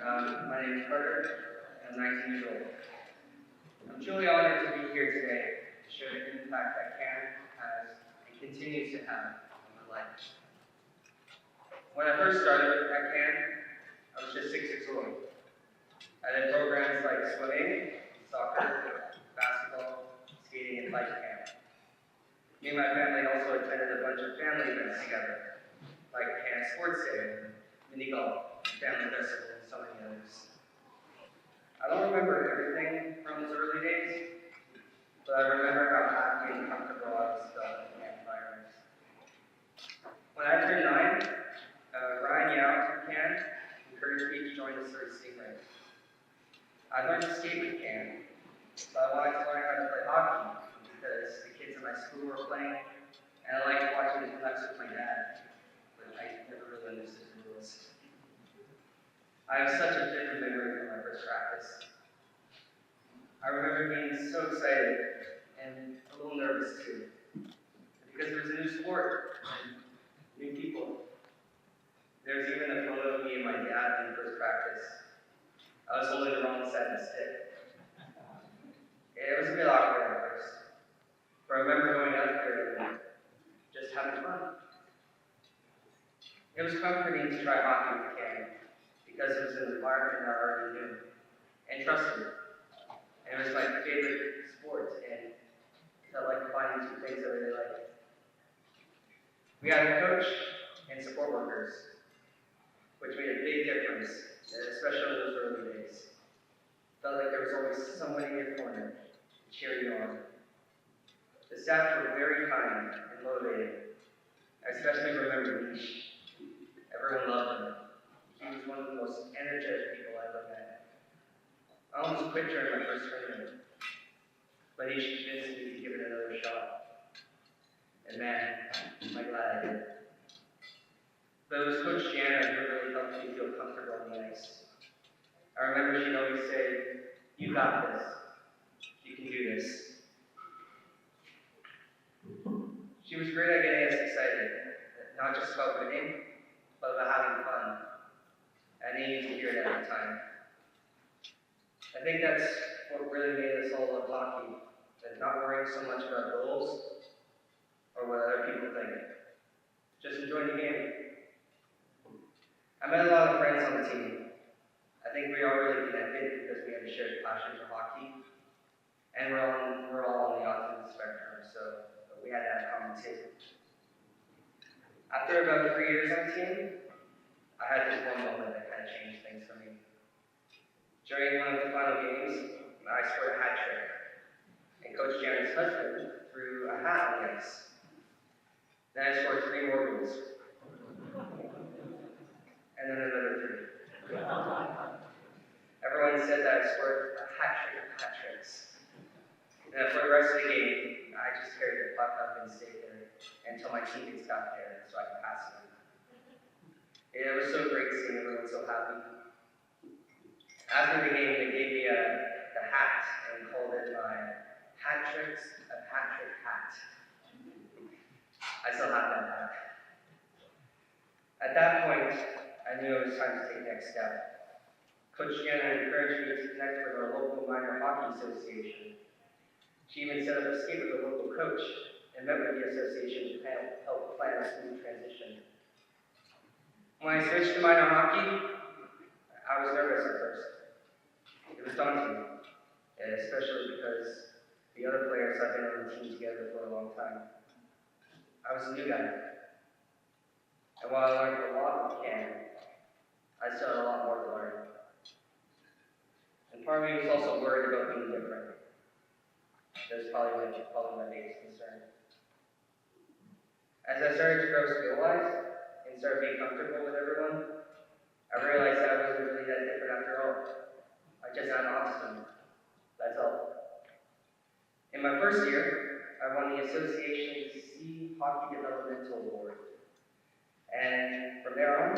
My name is Carter, and I'm 19 years old. I'm truly honored to be here today to share the impact that CAN has and continues to have on my life. When I first started at CAN, I was just 6 years old. I did programs like swimming, soccer, basketball, skating, and bike camp. Me and my family also attended a bunch of family events together, like CAN Sports Day, mini golf, family festival, and so many others. I don't remember everything from those early days, but I remember how happy and comfortable I was felt in the environment. When I turned 9, Ryan Yao from CAN encouraged me to join the Surrey Stingrays. I learned to skate with CAN, but I wanted to learn how to play hockey because the kids in my school were playing, and I liked watching the Canucks with my dad, but I never really understood the rules. I have such a vivid memory from my first practice. I remember being so excited and a little nervous too, because there was a new sport and new people. There was even a photo of me and my dad in the first practice. I was holding the wrong side of the stick. It was a bit awkward at first, but I remember going out there and just having fun. It was comforting to try hockey with CAN because it was an environment I already knew and trusted. And it was my favorite sport, and it felt like finding two things I really liked. We had a coach and support workers, which made a big difference, especially in those early days. Felt like there was always somebody in your corner to cheer you on. The staff were very kind and motivating. I especially remember Nish. Everyone loved him. He was one of the most energetic people I ever met. I almost quit during my first tournament, but he convinced me to give it another shot. And man, am I glad I did. But it was Coach Jana who really helped me feel comfortable on the ice. I remember she'd always say, "You got this. You can do this." She was great at getting us excited, not just about winning, but about having fun. I needed to hear it at the time. I think that's what really made us all love hockey, that not worrying so much about goals or what other people think. Just enjoying the game. I met a lot of friends on the team. I think we all really connected because we had a shared passion for hockey, and we're all on the autism spectrum, so we had that in common too. After about 3 years on the team, I had this one moment that kind of changed things for me. During one of the final games, I scored a hat trick, and Coach Janet's husband threw a hat on the ice. Then I scored 3 more goals, and then another 3. Everyone said that I scored a hat trick of hat tricks. And for the rest of the game, I just carried the puck up and stayed there until my teammates got there so I could pass it on. It was so great seeing everyone so happy. After the game, they gave me the hat and called it my Hat Tricks of Hat Trick hat. I still have that hat. At that point, I knew it was time to take the next step. Coach Shannon encouraged me to connect with our local minor hockey association. She even set up a skate with a local coach and met with the association to help plan a smooth transition. When I switched to minor hockey, I was nervous at first. It was daunting, especially because the other players had been on the team together for a long time. I was a new guy. And while I learned a lot with CAN, I still had a lot more to learn. And part of me was also worried about being different. That's probably my biggest concern. As I started to grow skill-wise and started being comfortable with everyone, I realized that I wasn't really that different after all. I just had autism. That's all. In my first year, I won the association's C Hockey Developmental Award. And from there on,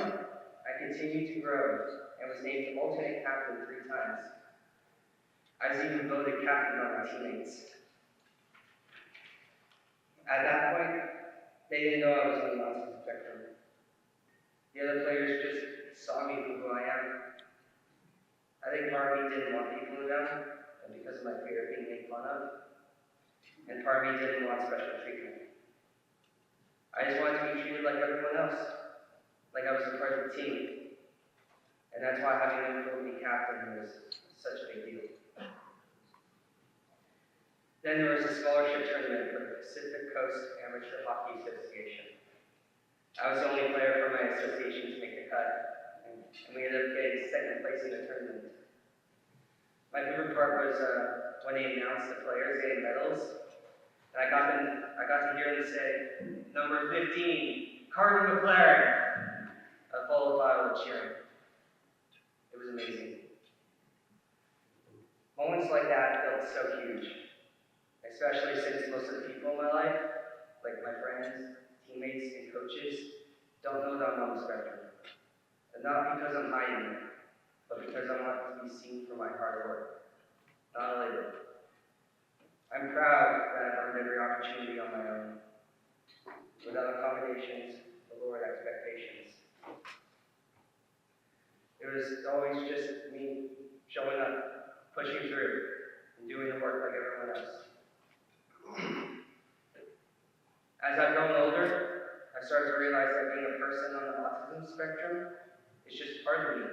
I continued to grow and was named alternate captain 3 times. I was even voted captain by my teammates. At that point, they didn't know I was on the autism spectrum. The other players just saw me for who I am. think part of me didn't want people to know, and because of my fear of being made fun of, and part of me didn't want special treatment. I just wanted to be treated like everyone else, like I was a part of the team. And that's why having him be captain was such a big deal. Then there was a scholarship tournament for the Pacific Coast Amateur Hockey Association. I was the only player from my association to make the cut, and we ended up getting second place in the tournament. My favorite part was when they announced the players getting medals, and I got to hear them say, "Number 15, Carter McLaren," followed by all the cheering. It was amazing. Moments like that felt so huge, especially since most of the people in my life, like my friends, teammates, and coaches, don't know that I'm on the spectrum. And not because I'm hiding it, but because I want to be seen for my hard work, not a label. I'm proud that I've earned every opportunity on my own, without accommodations or lowered expectations. It was always just me showing up, pushing through, and doing the work like everyone else. As I've grown older, I've started to realize that being a person on the autism spectrum is just part of me.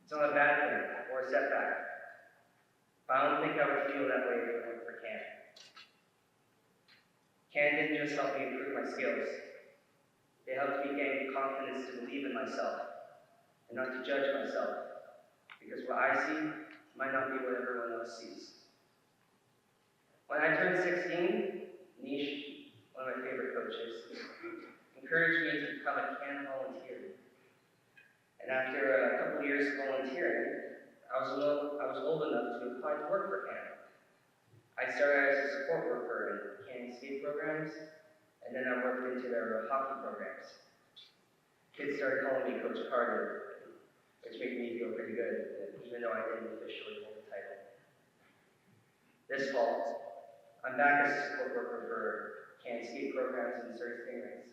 It's not a bad thing or a setback. But I don't think I would feel that way if it weren't for CAN. CAN didn't just help me improve my skills. It helped me gain confidence to believe in myself and not to judge myself, because what I see might not be what everyone else sees. When I turned 16, Nish, one of my favorite coaches, encouraged me to become a CAN volunteer. And after a couple years of volunteering, I was old enough to apply to work for CAN. I started as a support worker in CAN skate programs, and then I worked into their hockey programs. Kids started calling me Coach Carter, which made me feel pretty good, even though I didn't officially hold the title. This fall, I'm back as a support worker for CAN skate programs and Surrey Stingrays.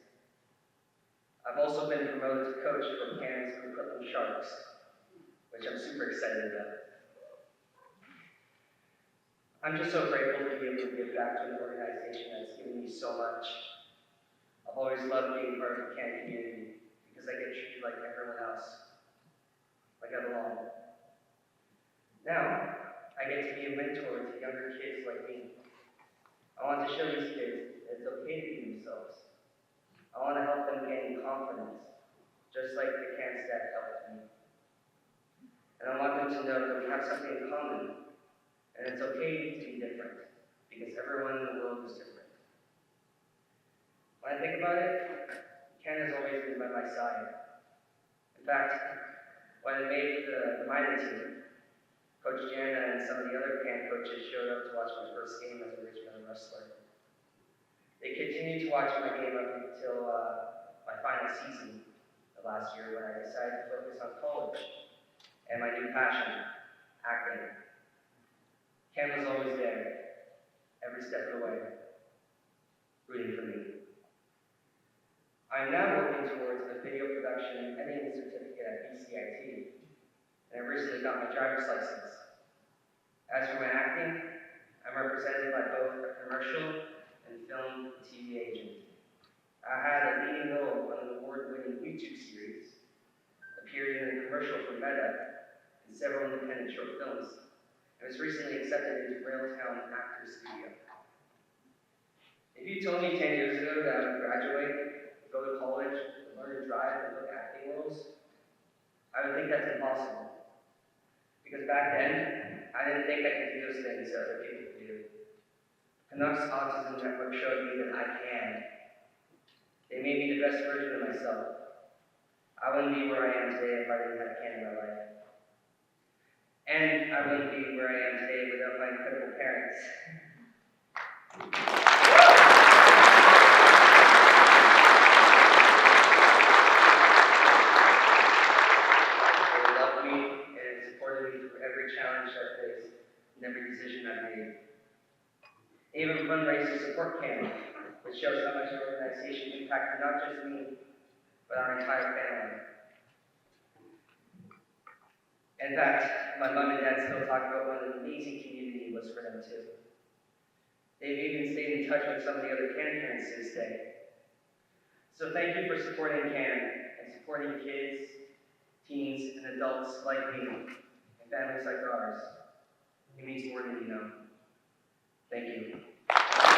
I've also been promoted to coach for CAN's Brooklyn Sharks, which I'm super excited about. I'm just so grateful to be able to give back to an organization that's given me so much. I've always loved being part of the CAN community because I get treated like everyone else, like I belong. Now, I get to be a mentor to younger kids like me. I want to show these kids that it's okay to be themselves. I want to help them gain confidence, just like the CAN staff helped me. And I want them to know that we have something in common, and it's okay to be different, because everyone in the world is different. When I think about it, CAN has always been by my side. In fact, when I made the minor team, Coach Jana and some of the other CAN coaches showed up to watch my first game as a Ridge Meadows Rustler. They continued to watch my game up until my final season last year, when I decided to focus on college and my new passion, acting. CAN was always there, every step of the way, rooting for me. I'm now working towards a video production and editing certificate at BCIT, and I recently got my driver's license. As for my acting, I'm represented by both a commercial and film and TV agent. I had a leading role on an award-winning YouTube series, appeared in a commercial for Meta, and several independent short films, and was recently accepted into Railtown Actors Studio. If you told me 10 years ago that I would graduate, go to college, learn to drive, and book acting roles, I would think that's impossible. Because back then, I didn't think I could do those things that other people do. Canucks Autism Network showed me that I can. They made me the best version of myself. I wouldn't be where I am today if I didn't have CAN in my life. And I wouldn't be where I am today without my incredible parents. They loved me and supported me through every challenge I faced and every decision I made. They even fundraised to support CAN, which shows how much the organization impacted not just me, but our entire family. In fact, my mom and dad still talk about what an amazing community it was for them too. They've even stayed in touch with some of the other CAN parents to this day. So thank you for supporting CAN and supporting kids, teens, and adults like me, and families like ours. It means more than you know. Thank you.